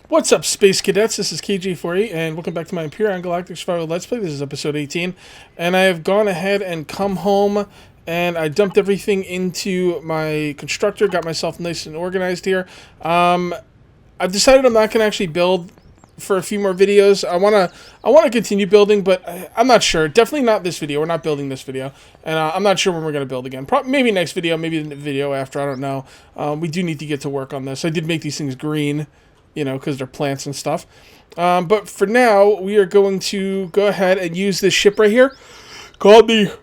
What's up, Space Cadets? This is KG40, and welcome back to my Empyrion Galactic Survival Let's Play. This is episode 18, and I have gone ahead and come home, and I dumped everything into my constructor, got myself nice and organized here. I've decided I'm not going to actually build for a few more videos. I want to continue building, but I'm not sure. Definitely not this video. We're not building this video, and I'm not sure when we're going to build again. Maybe next video, maybe the video after. I don't know. We do need to get to work on this. I did make these things green, you know, because they're plants and stuff. But for now, we are going to go ahead and use this ship right here, called the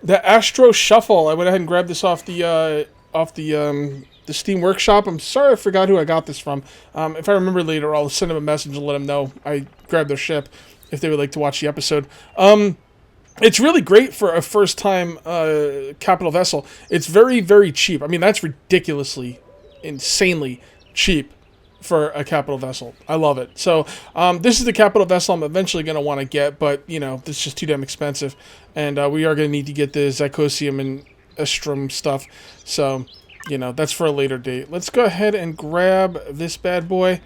Astro-Shuffle. I went ahead and grabbed this off the Steam Workshop. I'm sorry I forgot who I got this from. If I remember later, I'll send them a message and let them know I grabbed their ship if they would like to watch the episode. It's really great for a first-time capital vessel. It's very, very cheap. I mean, that's ridiculously, insanely cheap for a capital vessel. I love it. So this is the capital vessel I'm eventually going to want to get, but, you know, this is just too damn expensive. And we are going to need to get the Zirconium and Estrum stuff. So, you know, that's for a later date. Let's go ahead and grab this bad boy,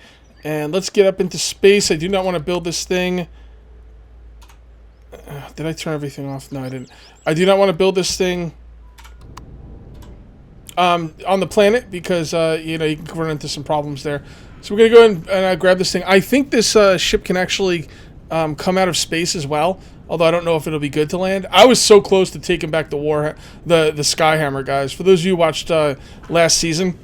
and let's get up into space. I do not want to build this thing. Did I turn everything off? No, I didn't. I do not want to build this thing on the planet because, you know, you can run into some problems there. So we're going to go and grab this thing. I think this ship can actually come out of space as well, although I don't know if it'll be good to land. I was so close to taking back the Skyhammer, guys. For those of you who watched last season,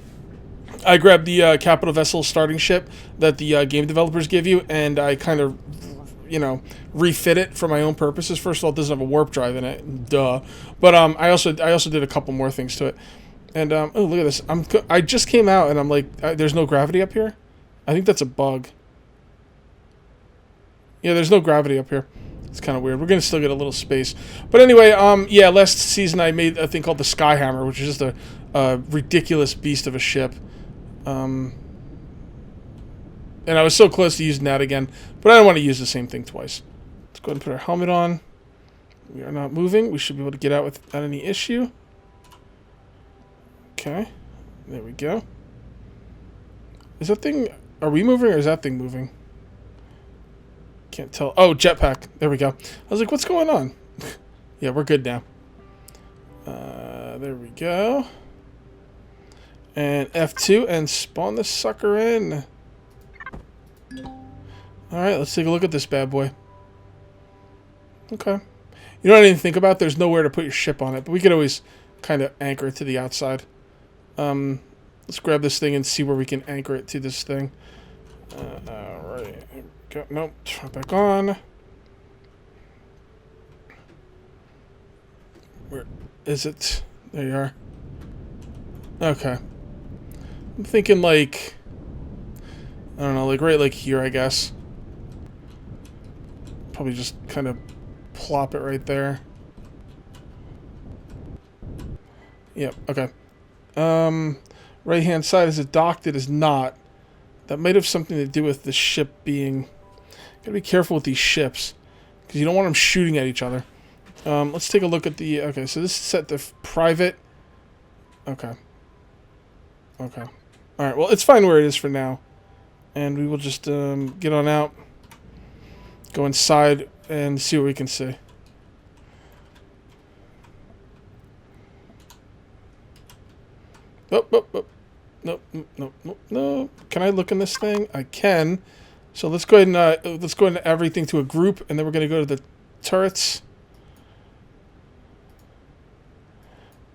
I grabbed the capital vessel starting ship that the game developers give you, and I kind of, you know, refit it for my own purposes. First of all, it doesn't have a warp drive in it, duh. But I also did a couple more things to it. And oh, look at this! I just came out, and I'm like, there's no gravity up here. I think that's a bug. Yeah, there's no gravity up here. It's kind of weird. We're gonna still get a little space, but anyway, yeah. Last season I made a thing called the Skyhammer, which is just a ridiculous beast of a ship. And I was so close to using that again, but I don't want to use the same thing twice. Let's go ahead and put our helmet on. We are not moving. We should be able to get out without any issue. Okay, there we go. Is that thing... Are we moving or is that thing moving? Can't tell. Oh, jetpack. There we go. I was like, what's going on? Yeah, we're good now. There we go. And F2 and spawn the sucker in. Alright, let's take a look at this bad boy. Okay. You know what I didn't think about? There's nowhere to put your ship on it, but we could always kind of anchor it to the outside. Let's grab this thing and see where we can anchor it to this thing. Alright. Nope. Turn it back on. Where is it? There you are. Okay. I'm thinking like... I don't know, like right like here, I guess. Probably just kind of plop it right there. Yep, okay. Right hand side, is it docked? It is not. That might have something to do with the ship being... Gotta be careful with these ships, because you don't want them shooting at each other. Let's take a look at the... Okay, so this is set to private. Okay. Okay. Alright, well, it's fine where it is for now. And we will just get on out, go inside, and see what we can see. Oh, oh, oh. Nope, nope, nope, no. Can I look in this thing? I can. So let's go ahead and everything to a group, and then we're going to go to the turrets.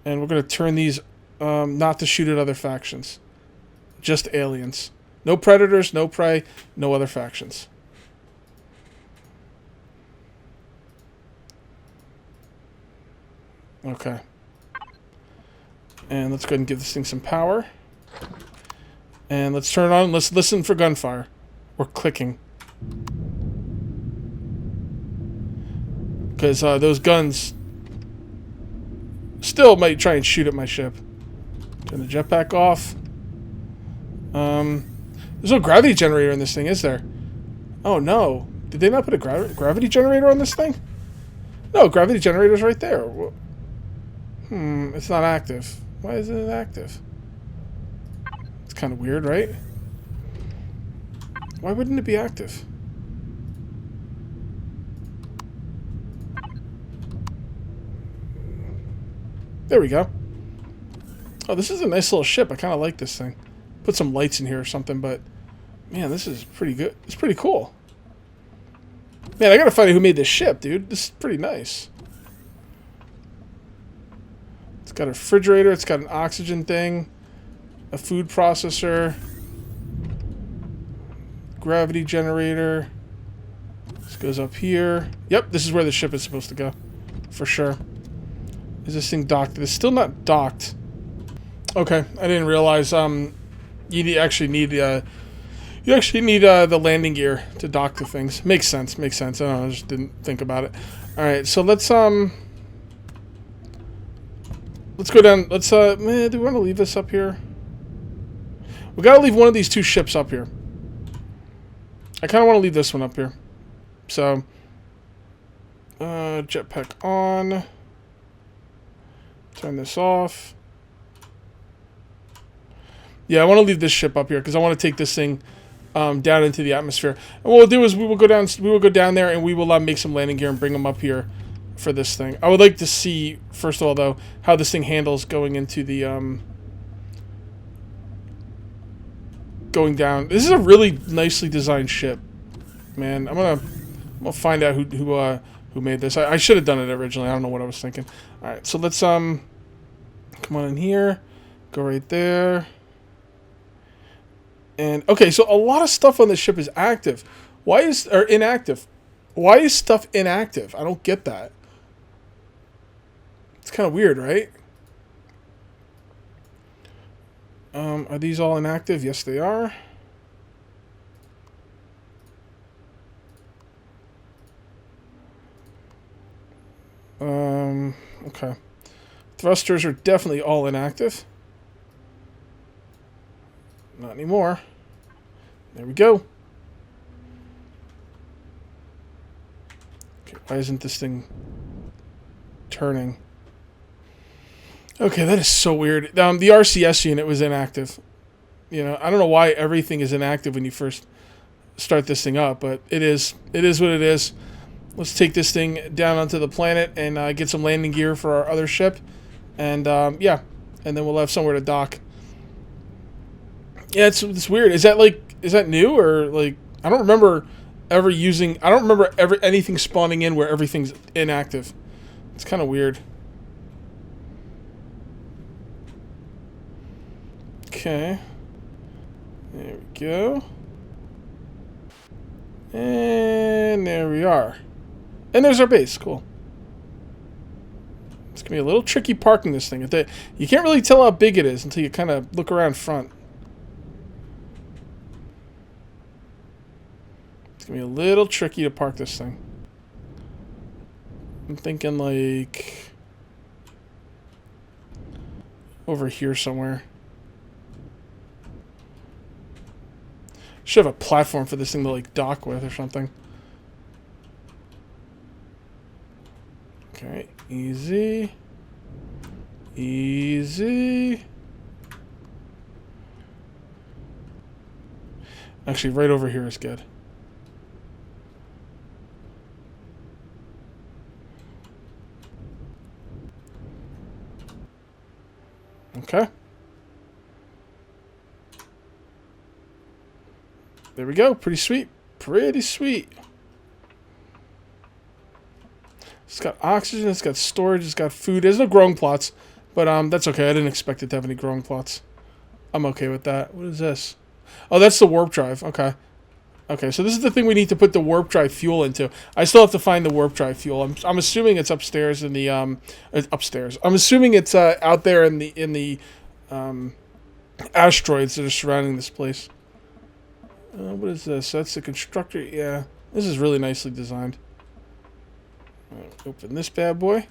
And we're going to turn these not to shoot at other factions. Just aliens. No predators, no prey, no other factions. Okay. And let's go ahead and give this thing some power. And let's turn it on. Let's listen for gunfire. Or clicking. Because those guns still might try and shoot at my ship. Turn the jetpack off. There's no gravity generator in this thing, is there? Oh, no. Did they not put a gravity generator on this thing? No, gravity generator's right there. It's not active. Why isn't it active? It's kind of weird, right? Why wouldn't it be active? There we go. Oh, this is a nice little ship. I kind of like this thing. Put some lights in here or something, but man, this is pretty good. It's pretty cool. Man, I gotta find out who made this ship, dude. This is pretty nice. It's got a refrigerator. It's got an oxygen thing. A food processor. Gravity generator. This goes up here. Yep, this is where the ship is supposed to go. For sure. Is this thing docked? It's still not docked. Okay, I didn't realize you actually need the landing gear to dock the things. Makes sense. Makes sense. I don't know, I just didn't think about it. All right, so let's go down. Let's do we want to leave this up here? We gotta leave one of these two ships up here. I kind of want to leave this one up here. So, jetpack on. Turn this off. Yeah, I want to leave this ship up here because I want to take this thing down into the atmosphere. And what we'll do is we will go down there and we will make some landing gear and bring them up here for this thing. I would like to see, first of all, though, how this thing handles going into the going down. This is a really nicely designed ship, man. I'm gonna find out who made this. I should have done it originally. I don't know what I was thinking. All right, so let's come on in here, go right there. And okay, so a lot of stuff on the ship is active. Or inactive? Why is stuff inactive? I don't get that. It's kind of weird, right? Are these all inactive? Yes, they are. Okay. Thrusters are definitely all inactive. Not anymore. There we go. Okay, why isn't this thing turning? Okay, that is so weird. The RCS unit was inactive. You know, I don't know why everything is inactive when you first start this thing up, but it is. It is what it is. Let's take this thing down onto the planet and get some landing gear for our other ship. And, yeah. And then we'll have somewhere to dock. Yeah, it's weird. Is that new? Or, like, I don't remember anything spawning in where everything's inactive. It's kind of weird. Okay. There we go. And there we are. And there's our base. Cool. It's going to be a little tricky parking this thing. You can't really tell how big it is until you kind of look around front. It's going to be a little tricky to park this thing. I'm thinking like over here somewhere. Should have a platform for this thing to like dock with or something. Okay, easy. Easy. Actually, right over here is good. Okay. There we go. Pretty sweet. Pretty sweet. It's got oxygen. It's got storage. It's got food. There's no growing plots, but that's okay. I didn't expect it to have any growing plots. I'm okay with that. What is this? Oh, that's the warp drive. Okay. Okay, so this is the thing we need to put the warp drive fuel into. I still have to find the warp drive fuel. I'm assuming it's upstairs in the upstairs. I'm assuming it's out there in the asteroids that are surrounding this place. What is this? That's the constructor. Yeah, this is really nicely designed. Open this bad boy.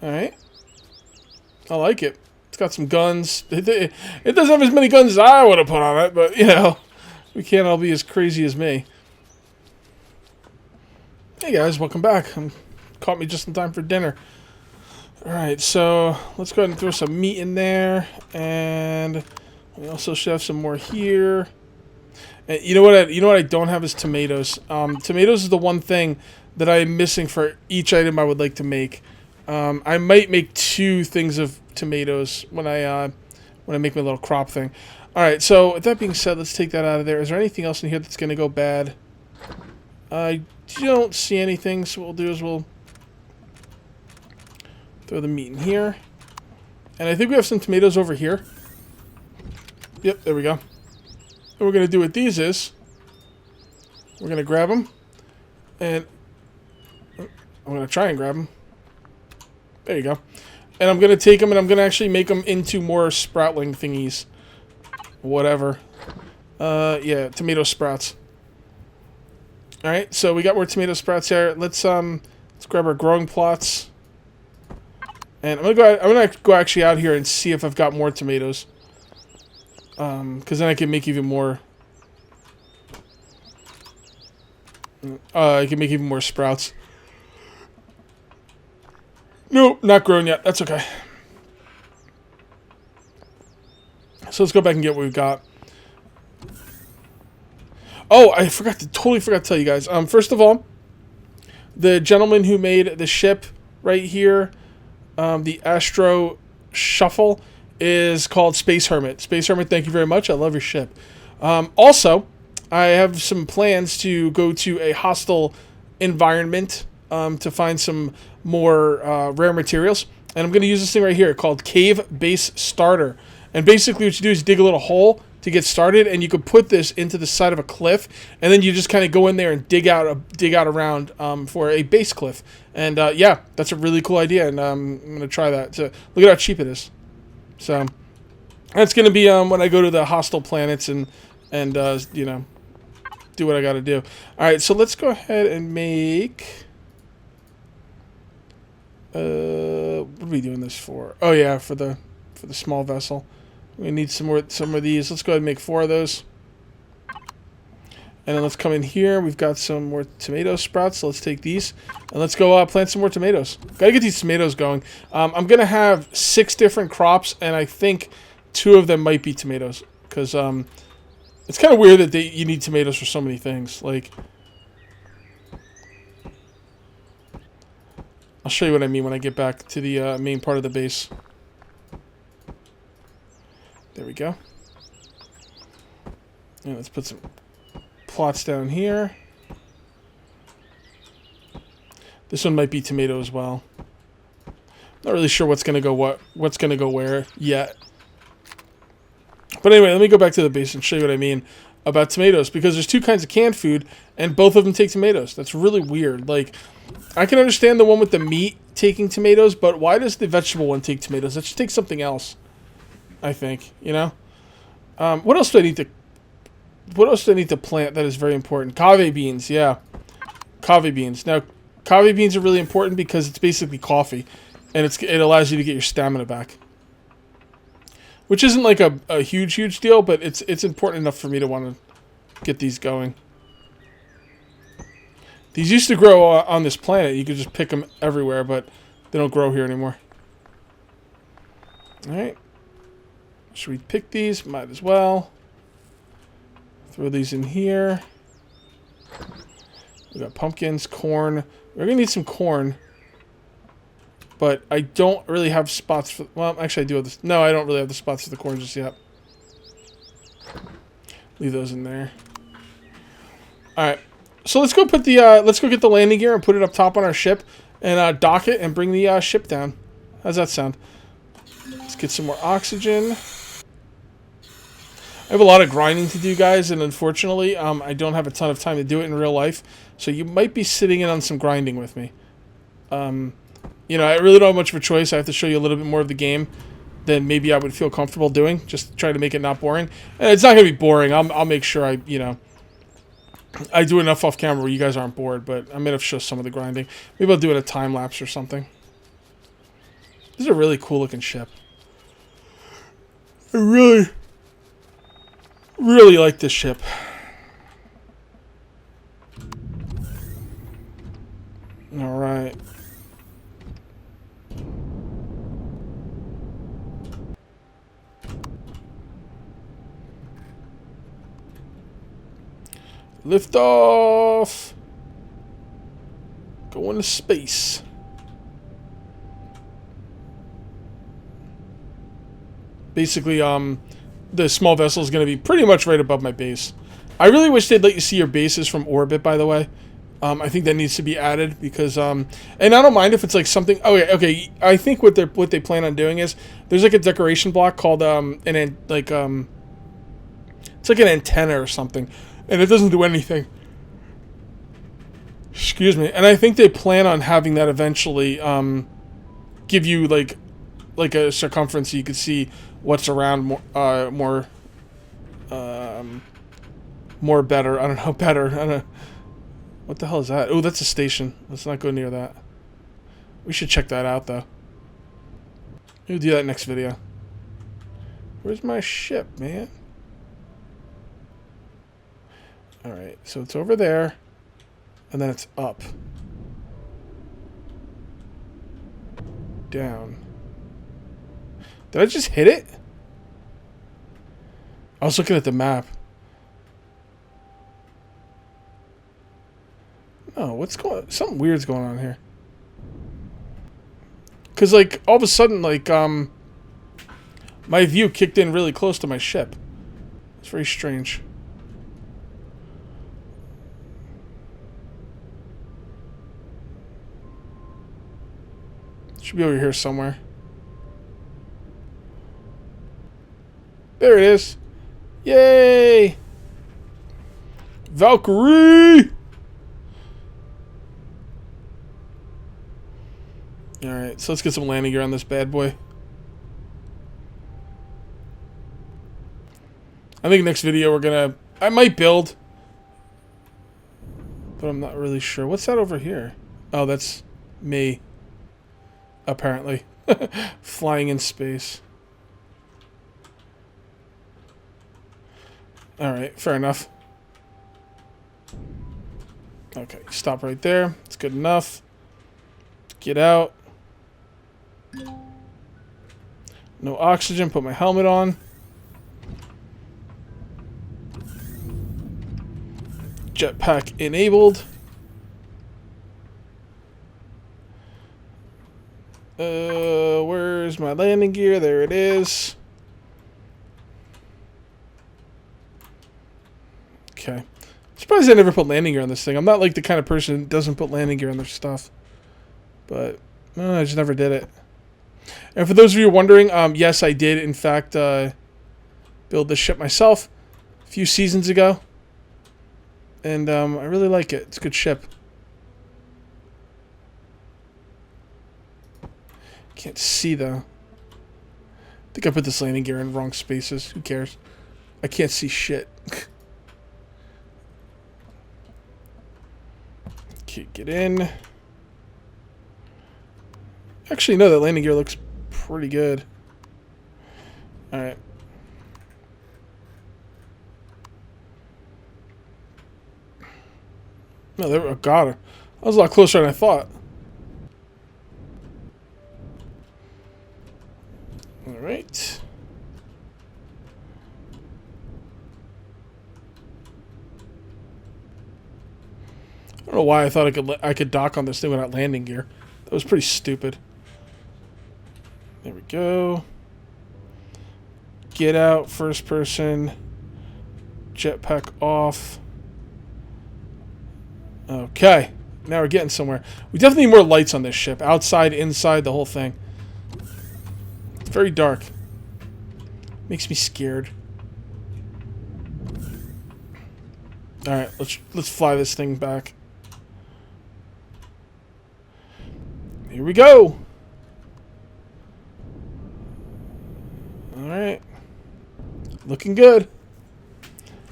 All right, I like it. It's got some guns. It doesn't have as many guns as I would have put on it, but you know, we can't all be as crazy as me. Hey guys, welcome back. Caught me just in time for dinner. All right, so let's go ahead and throw some meat in there, and we also should have some more here. And you know what? You know what I don't have is tomatoes. Tomatoes is the one thing that I'm missing for each item I would like to make. I might make 2 things of tomatoes when I make my little crop thing. All right. So with that being said, let's take that out of there. Is there anything else in here that's gonna go bad? I don't see anything. So what we'll do is we'll throw the meat in here, and I think we have some tomatoes over here. Yep, there we go. What we're going to do with these is we're going to grab them, and I'm going to try and grab them. There you go. And I'm going to take them, and I'm going to actually make them into more sproutling thingies. Whatever. Yeah, tomato sprouts. All right, so we got more tomato sprouts here. Let's grab our growing plots, and I'm gonna go actually out here and see if I've got more tomatoes. Because then I can make even more. I can make even more sprouts. Nope, not grown yet. That's okay. So let's go back and get what we've got. Oh, I totally forgot to tell you guys. First of all, the gentleman who made the ship right here, the Astro-Shuffle, is called Space Hermit. Space Hermit, thank you very much. I love your ship. Also, I have some plans to go to a hostile environment to find some more rare materials. And I'm going to use this thing right here called Cave Base Starter. And basically what you do is dig a little hole to get started, and you could put this into the side of a cliff, and then you just kind of go in there and dig out around for a base cliff. And yeah, that's a really cool idea, and I'm going to try that. So look at how cheap it is. So that's going to be when I go to the hostile planets and you know, do what I got to do. All right, so let's go ahead and make. What are we doing this for? Oh yeah, for the small vessel. We need some of these. Let's go ahead and make 4 of those. And then let's come in here. We've got some more tomato sprouts, so let's take these. And let's go plant some more tomatoes. Gotta get these tomatoes going. I'm gonna have 6 different crops, and I think 2 of them might be tomatoes. Because it's kind of weird that you need tomatoes for so many things. Like, I'll show you what I mean when I get back to the main part of the base. There we go. And let's put some plots down here. This one might be tomato as well. Not really sure what's gonna go where yet. But anyway, let me go back to the base and show you what I mean about tomatoes, because there's 2 kinds of canned food and both of them take tomatoes. That's really weird. Like, I can understand the one with the meat taking tomatoes, but why does the vegetable one take tomatoes? That should take something else, I think, you know? What else do I need to plant that is very important? Kave beans, yeah. Kave beans. Now, kave beans are really important because it's basically coffee, and it allows you to get your stamina back. Which isn't like a huge deal, but it's important enough for me to want to get these going. These used to grow on this planet. You could just pick them everywhere, but they don't grow here anymore. Alright. Should we pick these? Might as well. Throw these in here. We got pumpkins, corn. We're going to need some corn. But I don't really have spots for... Well, actually I do have this. No, I don't really have the spots for the corn just yet. Leave those in there. Alright. So let's go put the... let's go get the landing gear and put it up top on our ship. And dock it and bring the ship down. How's that sound? Let's get some more oxygen. I have a lot of grinding to do, guys, and unfortunately, I don't have a ton of time to do it in real life. So you might be sitting in on some grinding with me. You know, I really don't have much of a choice. I have to show you a little bit more of the game than maybe I would feel comfortable doing. Just try to make it not boring. And it's not going to be boring. I'll make sure I do enough off camera where you guys aren't bored, but I'm going to show some of the grinding. Maybe I'll do it a time lapse or something. This is a really cool looking ship. I really like this ship. All right. Lift off. Go into space. Basically, the small vessel is going to be pretty much right above my base. I really wish they'd let you see your bases from orbit, by the way. I think that needs to be added because, and I don't mind if it's like something. Oh yeah, okay. I think what they plan on doing is there's like a decoration block called it's like an antenna or something, and it doesn't do anything. Excuse me. And I think they plan on having that eventually give you like a circumference so you can see what's around more better. I don't know, better. I don't know. What the hell is that? Oh, that's a station. Let's not go near that. We should check that out, though. We'll do that next video. Where's my ship, man? Alright, so it's over there. And then it's up. Down. Did I just hit it? I was looking at the map. Oh, what's going on? Something weird's going on here. Because, like, all of a sudden, like, my view kicked in really close to my ship. It's very strange. It should be over here somewhere. There it is. Yay! Valkyrie! Alright, so let's get some landing gear on this bad boy. I think next video we're gonna... I might build. But I'm not really sure. What's that over here? Oh, that's me. Apparently. Flying in space. Alright, fair enough. Okay, stop right there. It's good enough. Get out. No oxygen. Put my helmet on. Jetpack enabled. Where's my landing gear? There it is. Okay. Surprised I never put landing gear on this thing. I'm not like the kind of person who doesn't put landing gear on their stuff. But I just never did it. And for those of you wondering, yes, I did, in fact, build this ship myself a few seasons ago. And I really like it. It's a good ship. Can't see, though. I think I put this landing gear in wrong spaces. Who cares? I can't see shit. Okay, get in. Actually, no, that landing gear looks pretty good. Alright. No, there. Oh, God. That was a lot closer than I thought. Alright. I don't know why I thought I could dock on this thing without landing gear. That was pretty stupid. There we go. Get out, first person. Jetpack off. Okay. Now we're getting somewhere. We definitely need more lights on this ship. Outside, inside, the whole thing. It's very dark. Makes me scared. Alright, let's fly this thing back. Here we go. Alright. Looking good.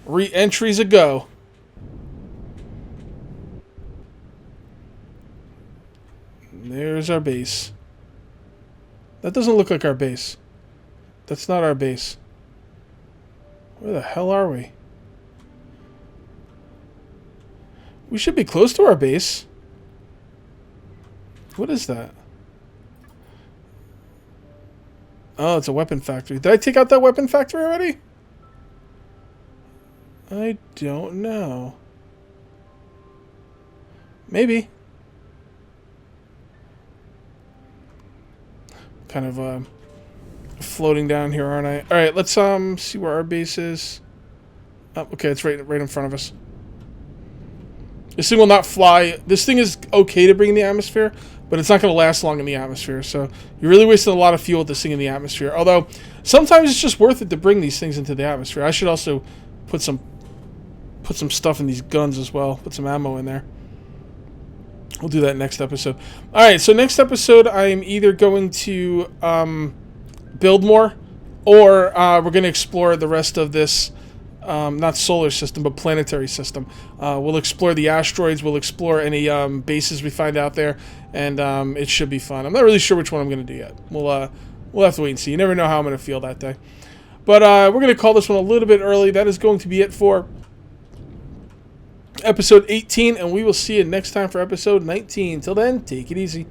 Re-entries a go. There's our base. That doesn't look like our base. That's not our base. Where the hell are we? We should be close to our base. What is that? Oh, it's a weapon factory. Did I take out that weapon factory already? I don't know. Maybe. Kind of floating down here, aren't I? All right, let's see where our base is. Oh, okay, it's right in front of us. This thing will not fly. This thing is okay to bring in the atmosphere, but it's not going to last long in the atmosphere. So you're really wasting a lot of fuel with this thing in the atmosphere. Although sometimes it's just worth it to bring these things into the atmosphere. I should also put some stuff in these guns as well. Put some ammo in there. We'll do that next episode. All right, so next episode I am either going to build more, or we're going to explore the rest of this. Not solar system, but planetary system. We'll explore the asteroids. We'll explore any bases we find out there, and it should be fun. I'm not really sure which one I'm going to do yet. We'll have to wait and see. You never know how I'm going to feel that day. But we're going to call this one a little bit early. That is going to be it for episode 18, and we will see you next time for episode 19. Till then, take it easy.